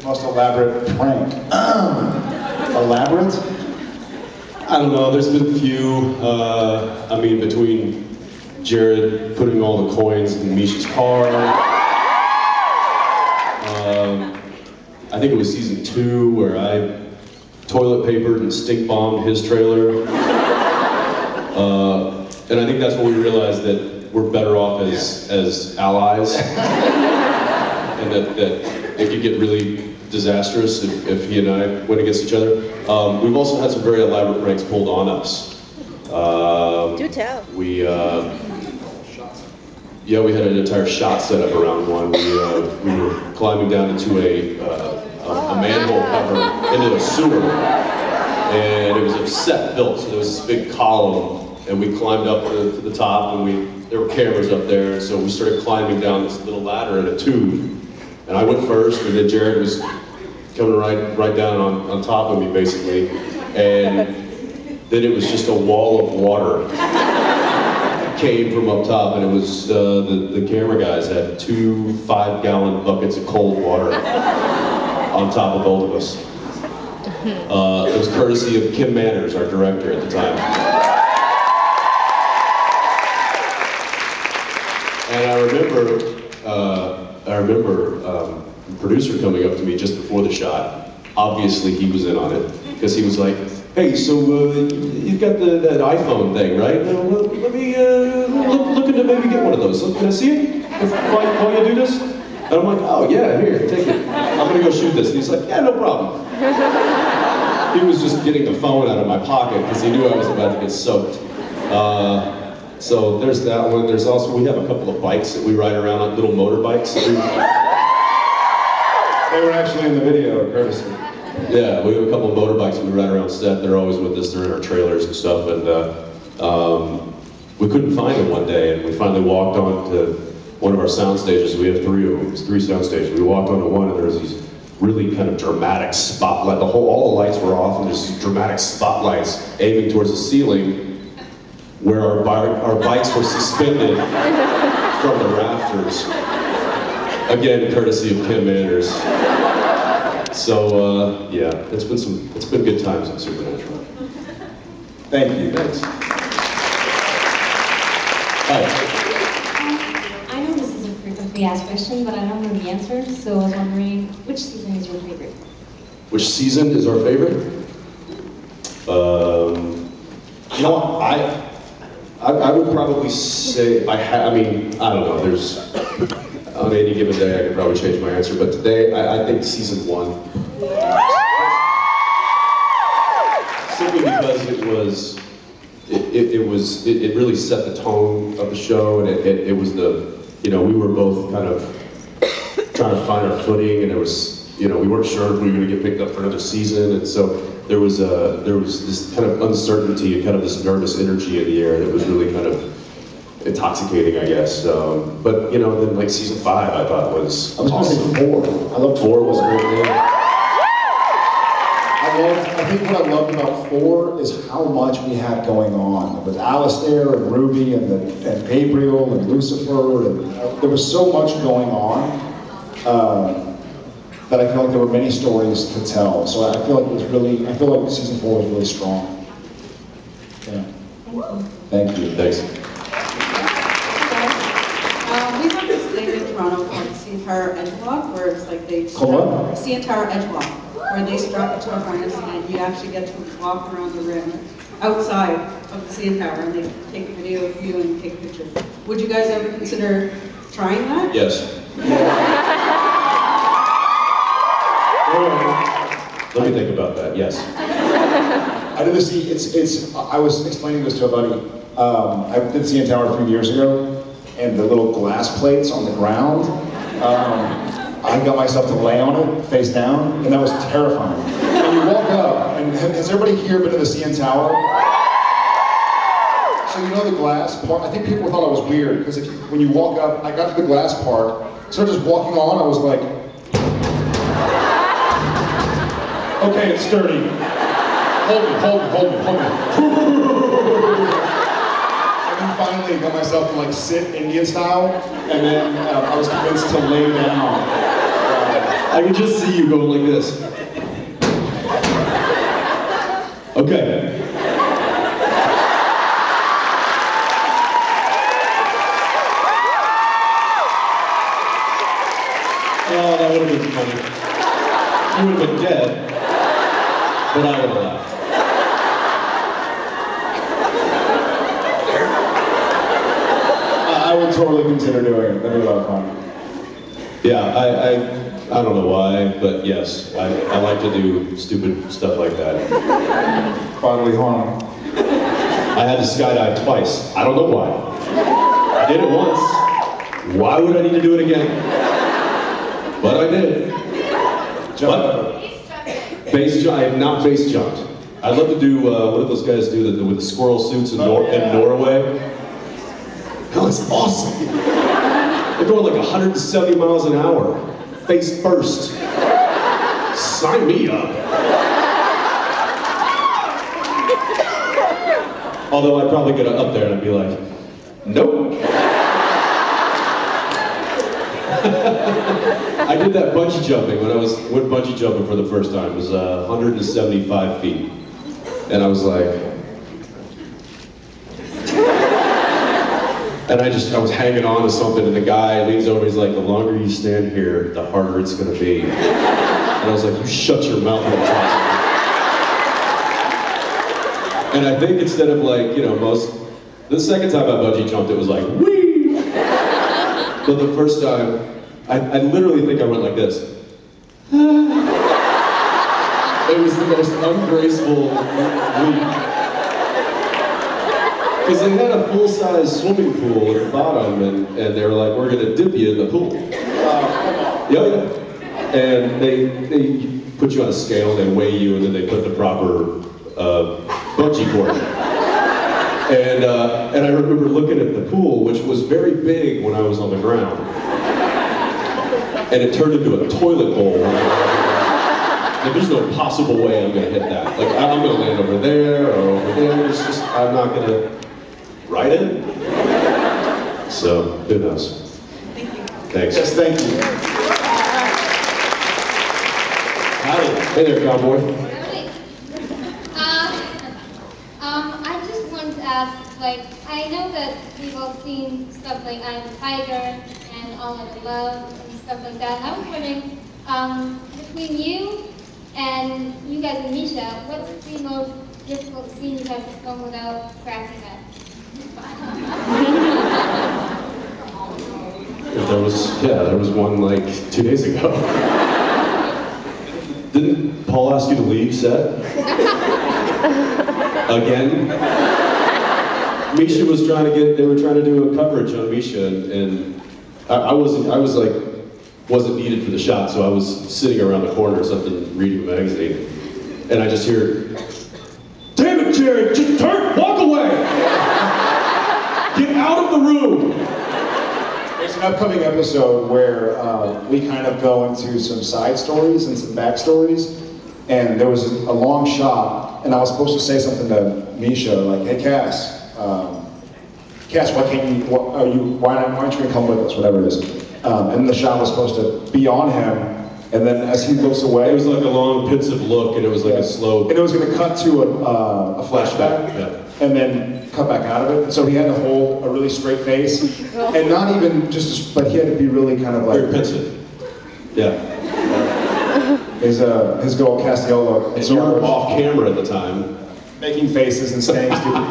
most elaborate prank? Elaborate? I don't know, there's been a few. I mean, between Jared putting all the coins in Misha's car. I think it was season 2 where I toilet papered and stink bombed his trailer. And I think that's when we realized that we're better off as allies. And that it could get really disastrous if he and I went against each other. We've also had some very elaborate pranks pulled on us. Do tell. We had an entire shot set up around one. We were climbing down into a manhole cover into a sewer, and it was a set built, so there was this big column, and we climbed up to the top, and there were cameras up there, so we started climbing down this little ladder in a tube, and I went first, and then Jared was coming right down on top of me, basically, and then it was just a wall of water came from up top, and it was the camera guys had 2 5-gallon buckets of cold water on top of both of us. It was courtesy of Kim Manners, our director at the time. And I remember the producer coming up to me just before the shot. Obviously he was in on it, because he was like, "Hey, so you've got that iPhone thing, right? Let me looking to maybe get one of those. So, can I see it while you do this?" And I'm like, "Oh yeah, here, take it. I'm gonna go shoot this." And he's like, "Yeah, no problem." He was just getting the phone out of my pocket because he knew I was about to get soaked. So there's that one. There's also, we have a couple of bikes that we ride around on, little motorbikes. They were actually in the video, courtesy. Yeah, we have a couple of motorbikes that we ride around set. They're always with us. They're in our trailers and stuff. And we couldn't find them one day, and we finally walked on to one of our sound stages. We have 3 of them. It's 3 sound stages. We walked onto one, and there was these really kind of dramatic spotlight. All the lights were off, and there's these dramatic spotlights aiming towards the ceiling, where our bikes were suspended from the rafters. Again, courtesy of Kim Manners. So yeah, it's been good times on Supernatural. Thank you. Thanks. Hi. I know this is a frequently asked question, but I don't know the answer, so I was wondering, which season is your favorite? Which season is our favorite? You know what, I would probably say, if I mean, I don't know, there's, on any given day I could probably change my answer, but today I think season 1. Simply because it really set the tone of the show, and it was we were both kind of trying to find our footing, and it was, we weren't sure if we were going to get picked up for another season, and so there was this kind of uncertainty and kind of this nervous energy in the air that was really kind of intoxicating, I guess. But then like season 5, I thought was awesome. 4. I loved 4 was a great thing. I think what I loved about 4 is how much we had going on with Alistair and Ruby and Gabriel and Lucifer, and there was so much going on that I feel like there were many stories to tell. So I feel like season 4 was really strong. Yeah. Thank you. Thanks. We have this thing in Toronto called the Tower Edge Walk, where it's like they Called what? CN Tower Edge Walk, where they strap it to a harness and you actually get to walk around the rim outside of the CN Tower, and they take a video of you and take a picture. Would you guys ever consider trying that? Yes. Let me think about that. Yes. I did this. I was explaining this to a buddy. I did CN Tower a few years ago, and the little glass plates on the ground. I got myself to lay on it, face down, and that was terrifying. And you walk up, and has everybody here been to the CN Tower? So the glass part, I think people thought I was weird, because when you walk up, I got to the glass part, started just walking on, I was like, okay, it's sturdy. Hold me. And then finally got myself to sit Indian style, and then I was convinced to lay down. I can just see you going like this. Okay. Oh, that would have been funny. You would have been dead, but I would have laughed. I would totally consider doing it. That'd be a lot of fun. Yeah, I don't know why, but yes, I like to do stupid stuff like that. Bodily harm. I had to skydive twice. I don't know why. I did it once. Why would I need to do it again? But I did. But base jump. I have not base jumped. I'd love to do what do those guys do with the squirrel suits in, in Norway? That was awesome. They're going like 170 miles an hour, face first. Sign me up. Although I'd probably get up there and I'd be like, nope. I did that bungee jumping when I went bungee jumping for the first time. It was 175 feet. And I was like, and I was hanging on to something, and the guy leans over, he's like, the longer you stand here, the harder it's gonna be. And I was like, you shut your mouth and talk to me. And I think instead of like, the second time I bungee jumped, it was like, whee! But the first time, I literally think I went like this. It was the most ungraceful leap. Because they had a full-size swimming pool at the bottom, and they were like, we're gonna dip you in the pool. Yeah. And they put you on a scale, they weigh you, and then they put the proper bungee cord. And I remember looking at the pool, which was very big when I was on the ground. And it turned into a toilet bowl. Like, there's no possible way I'm gonna hit that. Like, I'm gonna land over there or over there. It's just, I'm not gonna ride it. So, who knows? Thank you. Thanks. Yes, thank you. Howdy. Hey there, cowboy. I just wanted to ask, like, I know that we've all seen stuff like I Am a Tiger and All Out of Love and stuff like that. And I was wondering, between you and you guys and Misha, what's the most difficult scene you guys have filmed without cracking up? There was one like 2 days ago. Didn't Paul ask you to leave set? Again? Misha was they were trying to do a coverage on Misha, and wasn't needed for the shot, so I was sitting around the corner or something, reading a magazine, and I just hear, damn it, Jared, just walk away! Get out of the room! There's an upcoming episode where we kind of go into some side stories and some backstories, and there was a long shot, and I was supposed to say something to Misha, like, hey Cass, why aren't you gonna come with us, whatever it is. And the shot was supposed to be on him, and then as he looks away, It was like a long, pensive look, and it was like a slow... and it was going to cut to a flashback, and then cut back out of it. And so he had to hold a really straight face, and not even but he had to be really kind of like... Very pensive. Yeah. His girl, Castiola. And so you were off camera at the time. Making faces and saying stupid.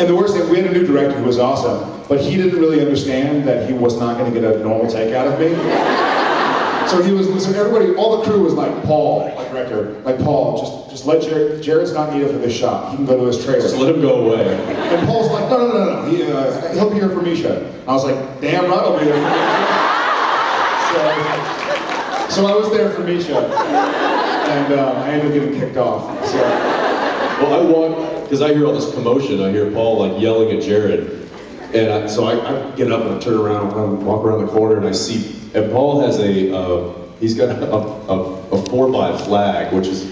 And the worst thing, we had a new director who was awesome, but he didn't really understand that he was not going to get a normal take out of me. So everybody, all the crew was like, Paul, my director, like, Paul, just let Jared's not needed for this shot. He can go to his trailer. Just let him go away. And Paul's like, no. He'll be here for Misha. I was like, damn right, I'll be there for Misha. So I was there for Misha, and I ended up getting kicked off. So. Well, I walk, because I hear all this commotion. I hear Paul like yelling at Jared, and so I get up and I turn around and walk around the corner, and I see, and Paul has he's got a 4x flag, which is,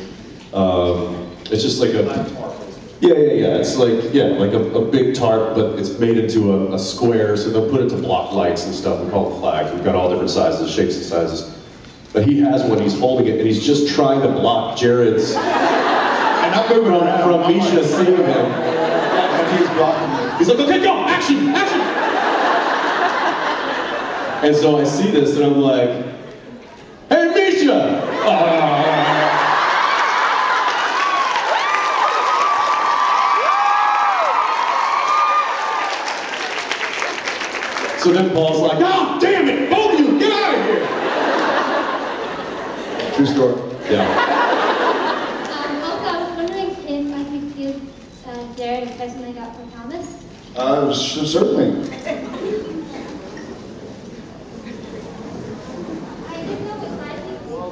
it's just like a, it's like, like a big tarp, but it's made into a square, so they'll put it to block lights and stuff. We call it flags. We've got all different sizes, shapes and sizes. But he has one, he's holding it, and he's just trying to block Jared's And I'm moving around. from Misha seeing him. And he's blocking me. He's like, okay, go, action, action! And so I see this, and I'm like, hey, Misha! So then Paul's like, oh, damn it, both of you, get out of here! True story. Yeah. Also, I was wondering if I could give Jared a present I got from Thomas. Certainly. I didn't know what size he was.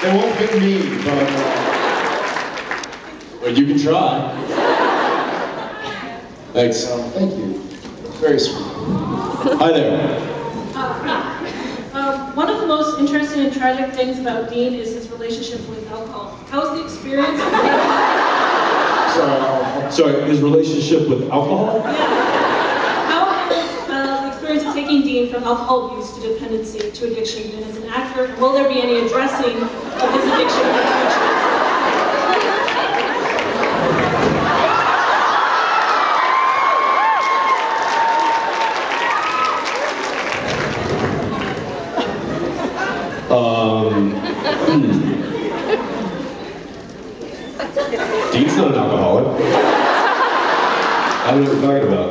They won't fit me, but Well, you can try. Thanks. thank you. Very sweet. Hi there. One of the most interesting and tragic things about Dean is his relationship with alcohol. How was the experience? Sorry, his relationship with alcohol? How was the experience of taking Dean from alcohol abuse to dependency to addiction? And as an actor, will there be any addressing of his addiction in the future? Dean's not an alcoholic. I don't know what you're talking about.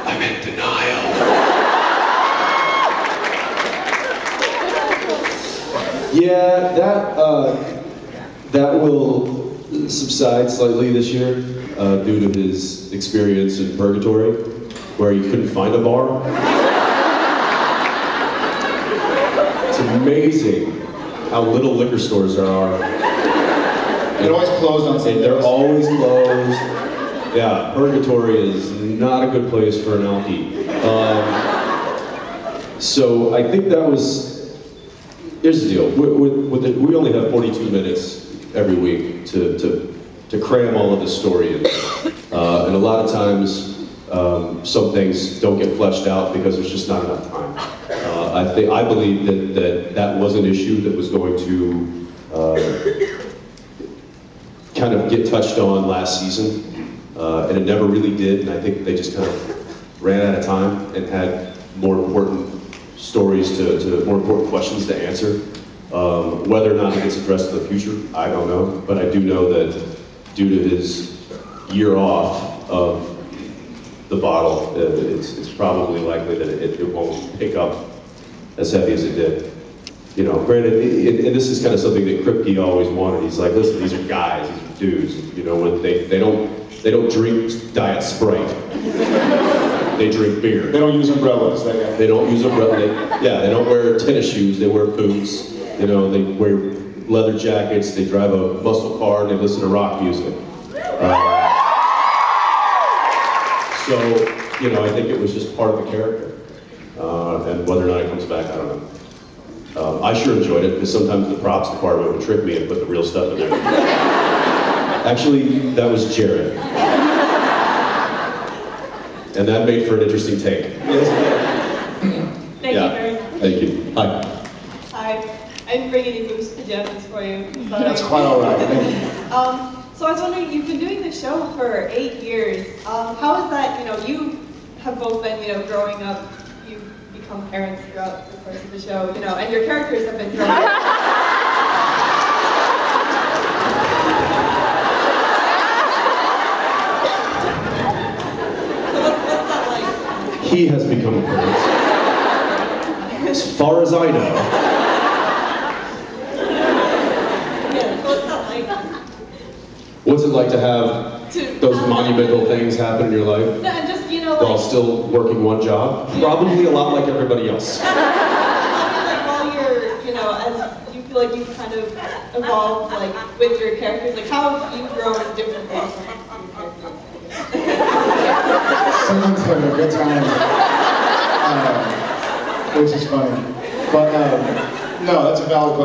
I'm in denial. Yeah, that will subside slightly this year due to his experience in purgatory, where he couldn't find a bar. It's amazing how little liquor stores there are. They're always closed on Sundays. They're always closed. Yeah, purgatory is not a good place for an alkie. So I think that was. Here's the deal. We only have 42 minutes every week to cram all of this story in, and a lot of times some things don't get fleshed out because there's just not enough time. I believe that was an issue that was going to kind of get touched on last season, and it never really did, and I think they just kind of ran out of time and had more important stories more important questions to answer. Whether or not it gets addressed in the future, I don't know, but I do know that due to his year off of the bottle, it's probably likely that it won't pick up as heavy as it did. You know, granted, and this is kind of something that Kripke always wanted. He's like, listen, these are guys, these are dudes. You know, when they don't drink Diet Sprite. They drink beer. They don't use umbrellas. They don't use umbrellas. They don't wear tennis shoes. They wear boots. You know, they wear leather jackets. They drive a muscle car and they listen to rock music. So, you know, I think it was just part of the character. And whether or not it comes back, I don't know. I sure enjoyed it because sometimes the props department would trick me and put the real stuff in there. Actually, that was Jared. And that made for an interesting take. Thank you very much. Thank you. Hi. Hi. I didn't bring any loose pajamas for you. Sorry. That's quite all right. Thank you. So I was wondering, you've been doing the show for 8 years. How is that, you have both been, growing up, you've become parents throughout the course of the show, and your characters have been growing up. He has become a parent. As far as I know. Yeah, what's that like? What's it like to have those monumental things happen in your life No, and just, while still working one job? Probably a lot like everybody else. I mean, like, while you're, as you feel like you've kind of evolved, like, with your characters, like, how have you grown differently from your characters? Someone's having a good time, which is funny. But no, that's a valid question.